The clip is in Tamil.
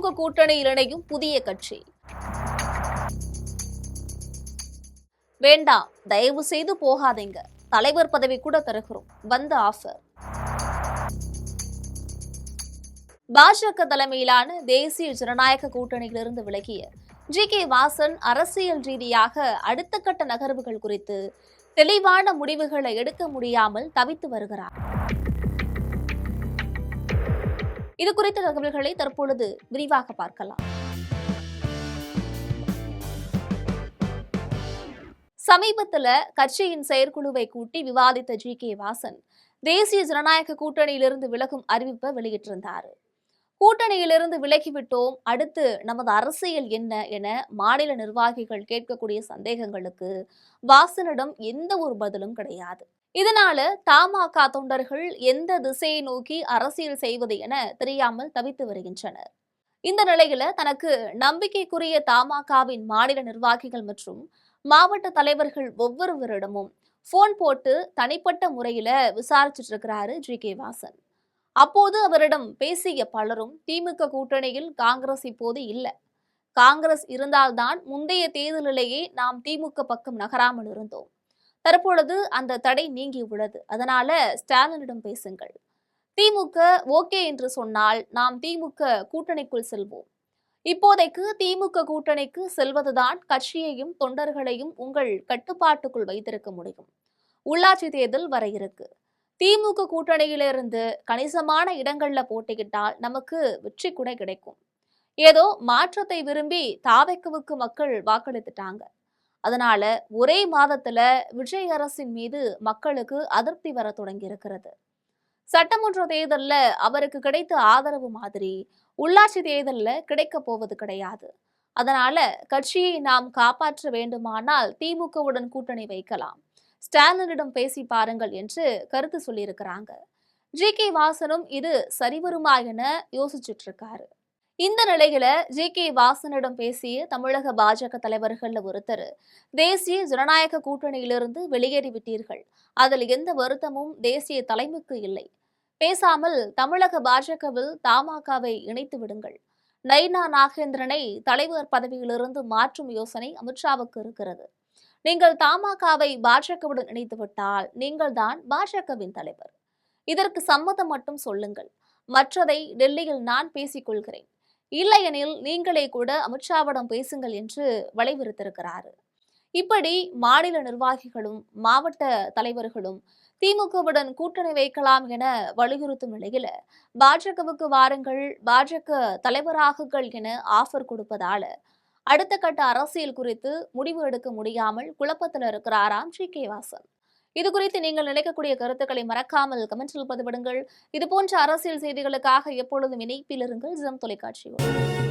திமுக கூட்டணியில் இணையும் புதிய கட்சி. வேண்டாம், தயவு செய்து போகாதீங்க, தலைவர் பதவி கூட தருகிறோம், வந்த ஆஃபர். பாஜக தலைமையிலான தேசிய ஜனநாயக கூட்டணியிலிருந்து விலகிய ஜி.கே. வாசன் அரசியல் ரீதியாக அடுத்த கட்ட நகர்வுகள் குறித்து தெளிவான முடிவுகளை எடுக்க முடியாமல் தவித்து வருகிறார். இது குறித்த தகவல்களை தற்பொழுது விரிவாக பார்க்கலாம். சமீபத்துல கட்சியின் செயற்குழுவை கூட்டி விவாதித்த ஜி.கே. வாசன் தேசிய ஜனநாயக கூட்டணியிலிருந்து விலகும் அறிவிப்பை வெளியிட்டிருந்தார். கூட்டணியிலிருந்து விலகிவிட்டோம், அடுத்து நமது அரசியல் என்ன என மாநில நிர்வாகிகள் கேட்கக்கூடிய சந்தேகங்களுக்கு வாசனிடம் எந்த ஒரு பதிலும் கிடையாது. இதனால தமாக தொண்டர்கள் எந்த திசையை நோக்கி அரசியல் செய்வது என தெரியாமல் தவித்து வருகின்றனர். இந்த நிலையில தனக்கு நம்பிக்கைக்குரிய தமாகவின் மாநில நிர்வாகிகள் மற்றும் மாவட்ட தலைவர்கள் ஒவ்வொருவரிடமும் போன் போட்டு தனிப்பட்ட முறையில விசாரிச்சுட்டு இருக்கிறாரு ஜி.கே. வாசன். அப்போது அவரிடம் பேசிய பலரும் திமுக கூட்டணியில் காங்கிரஸ் இப்போது இல்ல, காங்கிரஸ் இருந்தால்தான் முந்தைய தேர்தலிலேயே நாம் திமுக பக்கம் நகராமல் இருந்தோம், தற்பொழுது அந்த தடை நீங்கி உள்ளது, அதனால ஸ்டாலினிடம் பேசுங்கள், திமுக ஓகே என்று சொன்னால் நாம் திமுக கூட்டணிக்குள் செல்வோம், இப்போதைக்கு திமுக கூட்டணிக்கு செல்வதுதான் கட்சியையும் தொண்டர்களையும் உங்கள் கட்டுப்பாட்டுக்குள் வைத்திருக்க முடியும், உள்ளாட்சி தேர்தல் வர இருக்கு, திமுக கூட்டணியிலிருந்து கணிசமான இடங்கள்ல போட்டியிட்டால் நமக்கு வெற்றி கூட கிடைக்கும், ஏதோ மாற்றத்தை விரும்பி தாவேக்குவுக்கு மக்கள் வாக்களித்துட்டாங்க, அதனால ஒரே மாதத்துல விஜய் அரசின் மீது மக்களுக்கு அதிருப்தி வர தொடங்கி இருக்கிறது, சட்டமன்ற தேர்தல்ல அவருக்கு கிடைத்த ஆதரவு மாதிரி உள்ளாட்சி தேர்தல்ல கிடைக்க போவது கிடையாது, அதனால கட்சியை நாம் காப்பாற்ற வேண்டுமானால் திமுகவுடன் கூட்டணி வைக்கலாம், ஸ்டாலினிடம் பேசி பாருங்கள் என்று கருத்து சொல்லியிருக்கிறாங்க. ஜி.கே. வாசனும் இது சரிவருமா என யோசிச்சுட்டு இருக்காரு. இந்த நிலையில ஜி.கே. வாசனிடம் பேசிய தமிழக பாஜக தலைவர்கள் ஒருத்தர், தேசிய ஜனநாயக கூட்டணியிலிருந்து வெளியேறிவிட்டீர்கள், அதில் எந்த வருத்தமும் தேசிய தலைமைக்கு இல்லை, பேசாமல் தமிழக பாஜகவில் தமாகவை இணைத்து விடுங்கள், நைனா நாகேந்திரனை தலைவர் பதவியிலிருந்து மாற்றும் யோசனை அமித்ஷாவுக்கு இருக்கிறது, நீங்கள் தமாகவை பாஜகவுடன் இணைத்துவிட்டால் நீங்கள் தான் பாஜகவின் தலைவர், இதற்கு சம்மதம் மட்டும் சொல்லுங்கள், மற்றதை டெல்லியில் நான் பேசிக்கொள்கிறேன், இல்லையெனில் நீங்களே கூட அமித்ஷாவிடம் பேசுங்கள் என்று வலியுறுத்தியிருக்கிறார். இப்படி மாநில நிர்வாகிகளும் மாவட்ட தலைவர்களும் திமுகவுடன் கூட்டணி வைக்கலாம் என வலியுறுத்தும் நிலையில பாஜகவுக்கு வாருங்கள், பாஜக தலைவராகுங்கள் என ஆஃபர் கொடுப்பதால அடுத்த கட்ட அரசியல் குறித்து முடிவு எடுக்க முடியாமல் குழப்பத்தில் இருக்கிறாராம் ஜி.கே. வாசன். இது குறித்து நீங்கள் நினைக்கக்கூடிய கருத்துக்களை மறக்காமல் கமெண்டில் பதிவிடுங்கள். இது போன்ற அரசியல் செய்திகளுக்காக எப்பொழுதும் இணைப்பில் இருங்கள் ஜெம் தொலைக்காட்சியோடு.